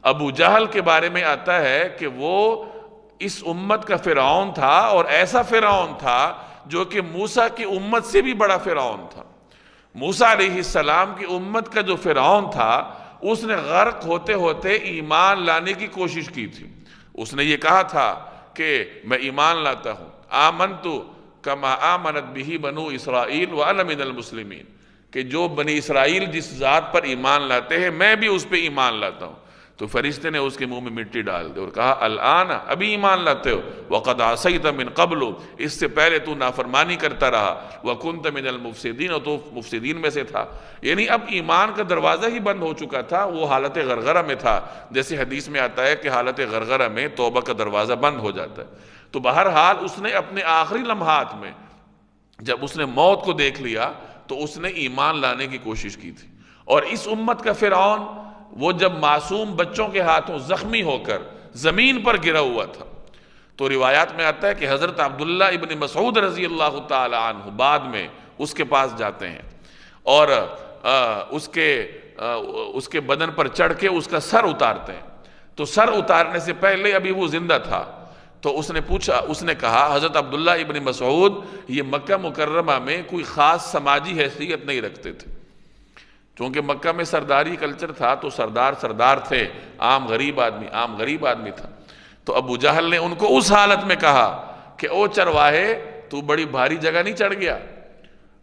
ابو جہل کے بارے میں آتا ہے کہ وہ اس امت کا فرعون تھا، اور ایسا فرعون تھا جو کہ موسیٰ کی امت سے بھی بڑا فرعون تھا۔ موسیٰ علیہ السلام کی امت کا جو فرعون تھا، اس نے غرق ہوتے ہوتے ایمان لانے کی کوشش کی تھی۔ اس نے یہ کہا تھا کہ میں ایمان لاتا ہوں، آمنت کما آمنت بہ بنو اسرائیل وانا من المسلمین، کہ جو بنی اسرائیل جس ذات پر ایمان لاتے ہیں میں بھی اس پہ ایمان لاتا ہوں۔ تو فرشتے نے اس کے منہ میں مٹی ڈال دی اور کہا الآن، ابھی ایمان لاتے ہو، وقد عصیت من قبل، اس سے پہلے تو نافرمانی کرتا رہا، وکنت من المفسدین، اور تو مفسدین میں سے تھا۔ یعنی اب ایمان کا دروازہ ہی بند ہو چکا تھا، وہ حالت غرغرہ میں تھا، جیسے حدیث میں آتا ہے کہ حالت غرغرہ میں توبہ کا دروازہ بند ہو جاتا ہے۔ تو بہرحال اس نے اپنے آخری لمحات میں جب اس نے موت کو دیکھ لیا تو اس نے ایمان لانے کی کوشش کی تھی۔ اور اس امت کا فرعون وہ جب معصوم بچوں کے ہاتھوں زخمی ہو کر زمین پر گرا ہوا تھا، تو روایات میں آتا ہے کہ حضرت عبداللہ ابن مسعود رضی اللہ تعالی عنہ بعد میں اس کے پاس جاتے ہیں اور اس کے بدن پر چڑھ کے اس کا سر اتارتے ہیں۔ تو سر اتارنے سے پہلے ابھی وہ زندہ تھا، تو اس نے کہا حضرت عبداللہ ابن مسعود یہ مکہ مکرمہ میں کوئی خاص سماجی حیثیت نہیں رکھتے تھے، چونکہ مکہ میں سرداری کلچر تھا، تو سردار تھے، عام غریب آدمی تھا۔ تو ابو جہل نے ان کو اس حالت میں کہا کہ او چرواہے، تو بڑی بھاری جگہ نہیں چڑھ گیا؟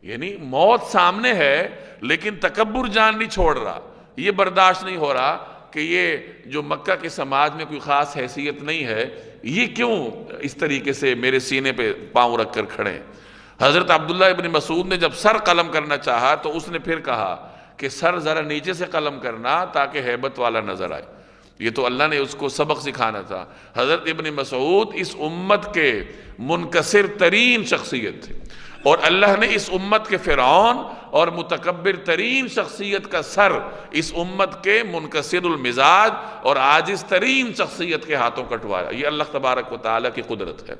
یعنی موت سامنے ہے لیکن تکبر جان نہیں چھوڑ رہا، یہ برداشت نہیں ہو رہا کہ یہ جو مکہ کے سماج میں کوئی خاص حیثیت نہیں ہے، یہ کیوں اس طریقے سے میرے سینے پہ پاؤں رکھ کر کھڑے ہیں۔ حضرت عبداللہ ابن مسعود نے جب سر قلم کرنا چاہا تو اس نے پھر کہا کہ سر ذرا نیچے سے قلم کرنا تاکہ ہیبت والا نظر آئے۔ یہ تو اللہ نے اس کو سبق سکھانا تھا۔ حضرت ابن مسعود اس امت کے منکسر ترین شخصیت تھے، اور اللہ نے اس امت کے فرعون اور متکبر ترین شخصیت کا سر اس امت کے منکسر المزاج اور عاجز ترین شخصیت کے ہاتھوں کٹوایا۔ یہ اللہ تبارک و تعالیٰ کی قدرت ہے۔